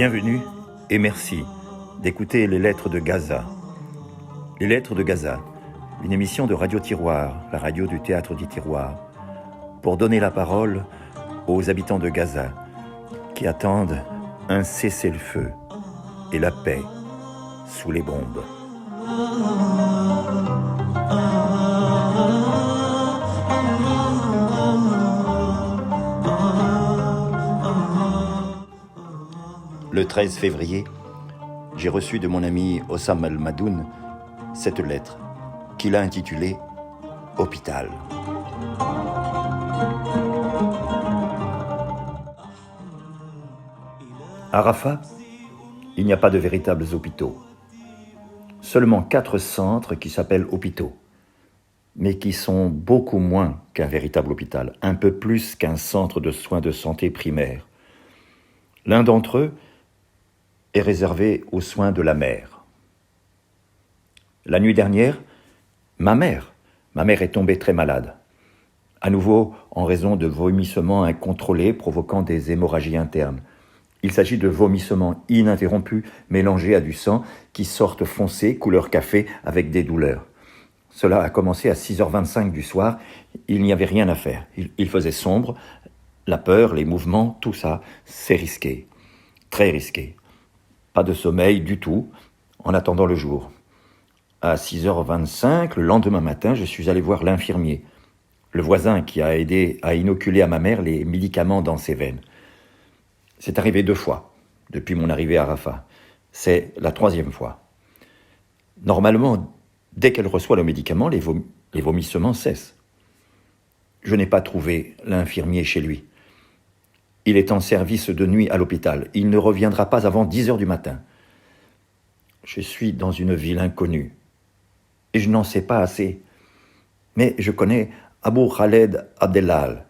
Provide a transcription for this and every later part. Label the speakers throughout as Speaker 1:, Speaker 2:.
Speaker 1: Bienvenue et merci d'écouter les Lettres de Gaza. Les Lettres de Gaza, une émission de Radio Tiroir, la radio du théâtre du Tiroir, pour donner la parole aux habitants de Gaza qui attendent un cessez-le-feu et la paix sous les bombes. Le 13 février, j'ai reçu de mon ami Hossam Al-Madoun cette lettre qu'il a intitulée « Hôpital ». À Rafah, il n'y a pas de véritables hôpitaux. Seulement 4 centres qui s'appellent hôpitaux, mais qui sont beaucoup moins qu'un véritable hôpital, un peu plus qu'un centre de soins de santé primaire. L'un d'entre eux est réservé aux soins de la mère. La nuit dernière, ma mère est tombée très malade, à nouveau en raison de vomissements incontrôlés provoquant des hémorragies internes. Il s'agit de vomissements ininterrompus mélangés à du sang qui sortent foncé, couleur café, avec des douleurs. Cela a commencé à 6h25 du soir, il n'y avait rien à faire. Il faisait sombre, la peur, les mouvements, tout ça, c'est risqué, très risqué. Pas de sommeil du tout, en attendant le jour. À 6h25, le lendemain matin, je suis allé voir l'infirmier, le voisin qui a aidé à inoculer à ma mère les médicaments dans ses veines. C'est arrivé 2 fois, depuis mon arrivée à Rafah. C'est la 3e fois. Normalement, dès qu'elle reçoit le médicament, les vomissements cessent. Je n'ai pas trouvé l'infirmier chez lui. Il est en service de nuit à l'hôpital. Il ne reviendra pas avant 10h du matin. Je suis dans une ville inconnue. Et je n'en sais pas assez. Mais je connais Abou Khaled Abdellal.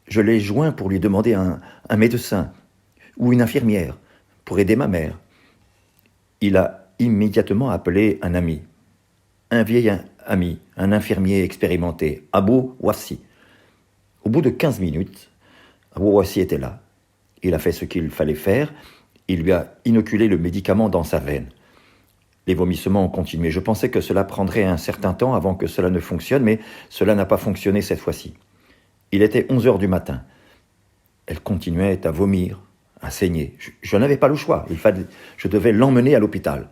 Speaker 1: Je l'ai joint pour lui demander un médecin ou une infirmière pour aider ma mère. Il a immédiatement appelé un ami, un vieil ami, un infirmier expérimenté, Abou Wassi. Au bout de 15 minutes, Abou Wassi était là. Il a fait ce qu'il fallait faire. Il lui a inoculé le médicament dans sa veine. Les vomissements ont continué. Je pensais que cela prendrait un certain temps avant que cela ne fonctionne, mais cela n'a pas fonctionné cette fois-ci. Il était 11h du matin. Elle continuait à vomir, à saigner. Je n'avais pas le choix. Je devais l'emmener à l'hôpital.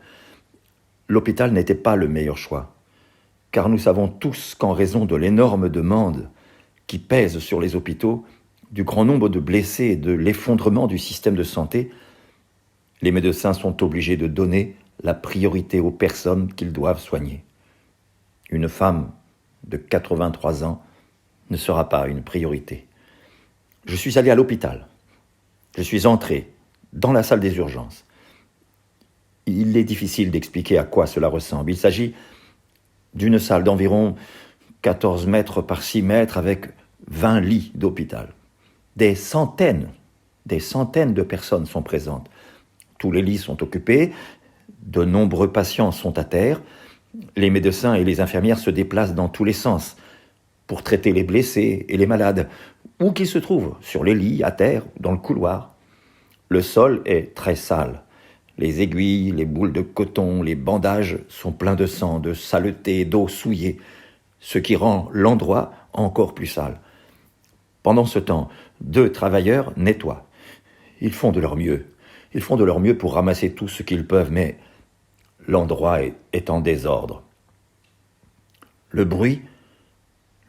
Speaker 1: L'hôpital n'était pas le meilleur choix, car nous savons tous qu'en raison de l'énorme demande qui pèse sur les hôpitaux, du grand nombre de blessés et de l'effondrement du système de santé, les médecins sont obligés de donner la priorité aux personnes qu'ils doivent soigner. Une femme de 83 ans ne sera pas une priorité. Je suis allé à l'hôpital. Je suis entré dans la salle des urgences. Il est difficile d'expliquer à quoi cela ressemble. Il s'agit d'une salle d'environ 14 mètres par 6 mètres avec 20 lits d'hôpital. Des centaines de personnes sont présentes. Tous les lits sont occupés, de nombreux patients sont à terre. Les médecins et les infirmières se déplacent dans tous les sens pour traiter les blessés et les malades, où qu'ils se trouvent, sur les lits, à terre, dans le couloir. Le sol est très sale. Les aiguilles, les boules de coton, les bandages sont pleins de sang, de saleté, d'eau souillée, ce qui rend l'endroit encore plus sale. Pendant ce temps, 2 travailleurs nettoient. Ils font de leur mieux. Ils font de leur mieux pour ramasser tout ce qu'ils peuvent, mais l'endroit est en désordre. Le bruit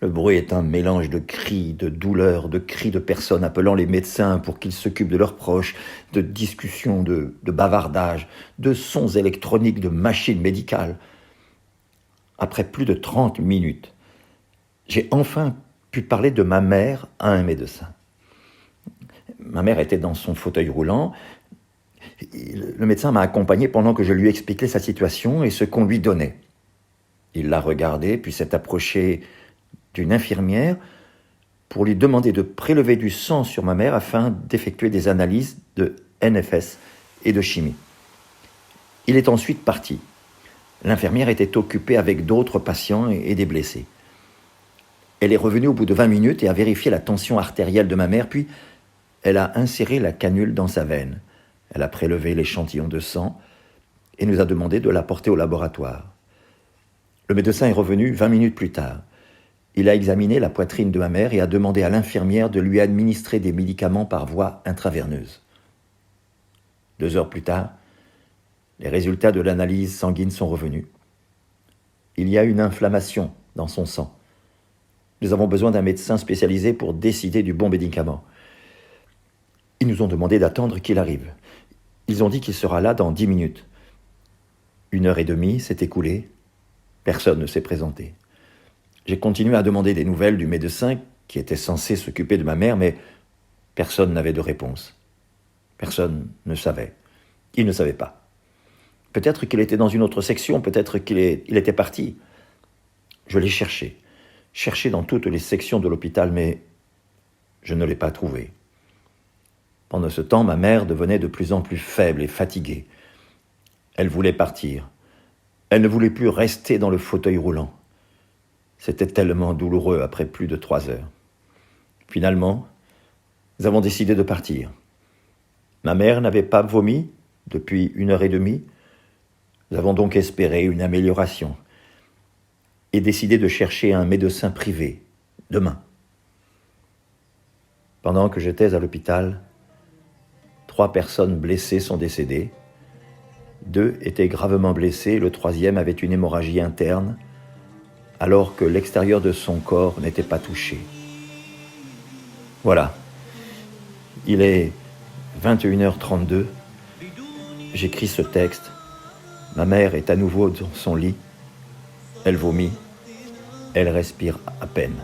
Speaker 1: est un mélange de cris, de douleurs, de cris de personnes appelant les médecins pour qu'ils s'occupent de leurs proches, de discussions, de bavardages, de sons électroniques, de machines médicales. Après plus de 30 minutes, j'ai enfin pu parler de ma mère à un médecin. Ma mère était dans son fauteuil roulant. Le médecin m'a accompagné pendant que je lui expliquais sa situation et ce qu'on lui donnait. Il l'a regardé, puis s'est approché d'une infirmière pour lui demander de prélever du sang sur ma mère afin d'effectuer des analyses de NFS et de chimie. Il est ensuite parti. L'infirmière était occupée avec d'autres patients et des blessés. Elle est revenue au bout de 20 minutes et a vérifié la tension artérielle de ma mère, puis elle a inséré la canule dans sa veine. Elle a prélevé l'échantillon de sang et nous a demandé de la porter au laboratoire. Le médecin est revenu 20 minutes plus tard. Il a examiné la poitrine de ma mère et a demandé à l'infirmière de lui administrer des médicaments par voie intraveineuse. 2 heures plus tard, les résultats de l'analyse sanguine sont revenus. Il y a une inflammation dans son sang. Nous avons besoin d'un médecin spécialisé pour décider du bon médicament. Ils nous ont demandé d'attendre qu'il arrive. Ils ont dit qu'il sera là dans 10 minutes. 1 heure et demie s'est écoulée. Personne ne s'est présenté. J'ai continué à demander des nouvelles du médecin qui était censé s'occuper de ma mère, mais personne n'avait de réponse. Personne ne savait. Il ne savait pas. Peut-être qu'il était dans une autre section, peut-être qu'il était parti. Je l'ai cherché dans toutes les sections de l'hôpital, mais je ne l'ai pas trouvé. Pendant ce temps, ma mère devenait de plus en plus faible et fatiguée. Elle voulait partir. Elle ne voulait plus rester dans le fauteuil roulant. C'était tellement douloureux après plus de 3 heures. Finalement, nous avons décidé de partir. Ma mère n'avait pas vomi depuis 1 heure et demie. Nous avons donc espéré une amélioration et décidé de chercher un médecin privé demain. Pendant que j'étais à l'hôpital, 3 personnes blessées sont décédées. 2 étaient gravement blessés, le 3e avait une hémorragie interne, alors que l'extérieur de son corps n'était pas touché. Voilà. Il est 21h32. J'écris ce texte. Ma mère est à nouveau dans son lit. Elle vomit. Elle respire à peine.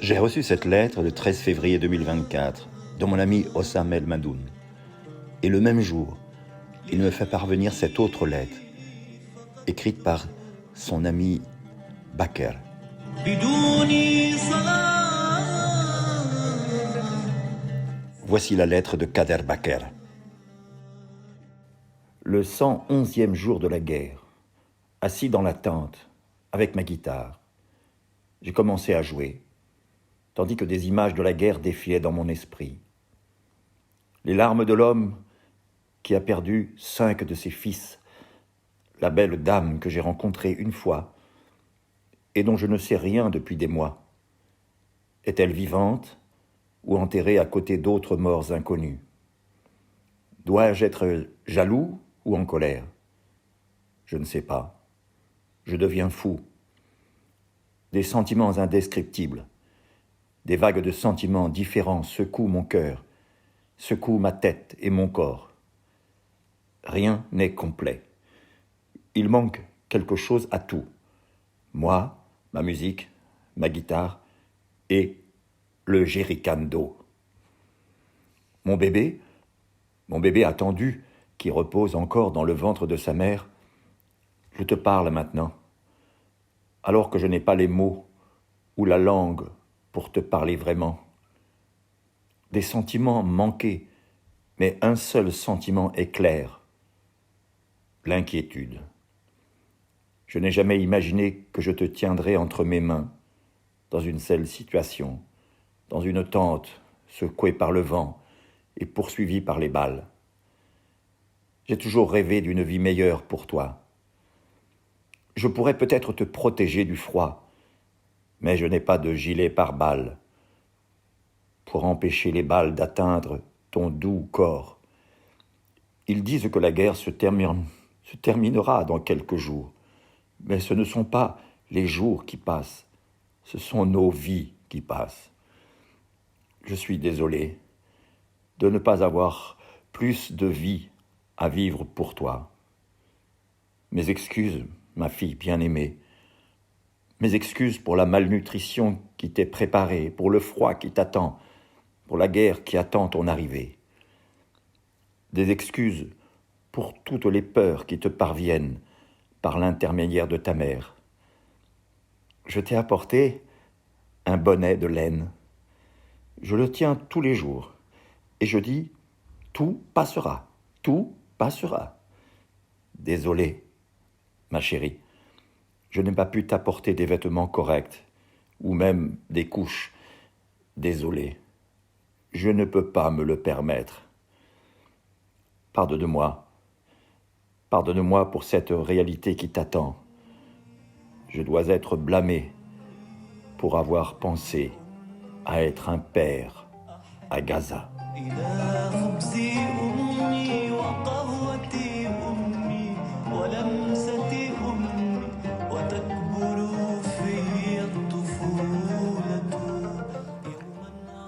Speaker 1: J'ai reçu cette lettre le 13 février 2024 de mon ami Hossam El Madoun. Et le même jour, il me fait parvenir cette autre lettre, écrite par son ami Baker. Voici la lettre de Kader Baker. Le 111e jour de la guerre, assis dans la tente, avec ma guitare, j'ai commencé à jouer, tandis que des images de la guerre défilaient dans mon esprit. Les larmes de l'homme qui a perdu 5 de ses fils, la belle dame que j'ai rencontrée une fois et dont je ne sais rien depuis des mois. Est-elle vivante ou enterrée à côté d'autres morts inconnus? Dois-je être jaloux ou en colère? Je ne sais pas. Je deviens fou. Des sentiments indescriptibles, des vagues de sentiments différents secouent mon cœur, secouent ma tête et mon corps. Rien n'est complet. Il manque quelque chose à tout. Moi, ma musique, ma guitare et le jerrycan d'eau. Mon bébé attendu, qui repose encore dans le ventre de sa mère, je te parle maintenant, alors que je n'ai pas les mots ou la langue pour te parler vraiment. Des sentiments manqués, mais un seul sentiment est clair, l'inquiétude. Je n'ai jamais imaginé que je te tiendrais entre mes mains, dans une telle situation, dans une tente secouée par le vent et poursuivie par les balles. J'ai toujours rêvé d'une vie meilleure pour toi. Je pourrais peut-être te protéger du froid, mais je n'ai pas de gilet pare-balles pour empêcher les balles d'atteindre ton doux corps. Ils disent que la guerre se terminera dans quelques jours, mais ce ne sont pas les jours qui passent, ce sont nos vies qui passent. Je suis désolé de ne pas avoir plus de vie à vivre pour toi. Mes excuses, ma fille bien-aimée. Mes excuses pour la malnutrition qui t'est préparée, pour le froid qui t'attend, pour la guerre qui attend ton arrivée. Des excuses pour toutes les peurs qui te parviennent par l'intermédiaire de ta mère. Je t'ai apporté un bonnet de laine. Je le tiens tous les jours. Et je dis, tout passera, tout passera. Désolé, ma chérie, je n'ai pas pu t'apporter des vêtements corrects, ou même des couches. Désolé, je ne peux pas me le permettre. Pardonne-moi. Pardonne-moi pour cette réalité qui t'attend. Je dois être blâmé pour avoir pensé à être un père à Gaza.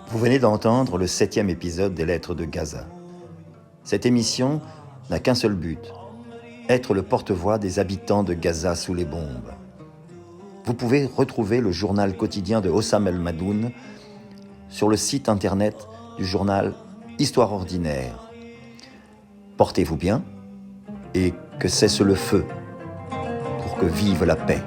Speaker 1: Vous venez d'entendre le 7e épisode des Lettres de Gaza. Cette émission n'a qu'un seul but, être le porte-voix des habitants de Gaza sous les bombes. Vous pouvez retrouver le journal quotidien de Hossam El Madoun sur le site internet du journal Histoire ordinaire. Portez-vous bien et que cesse le feu pour que vive la paix.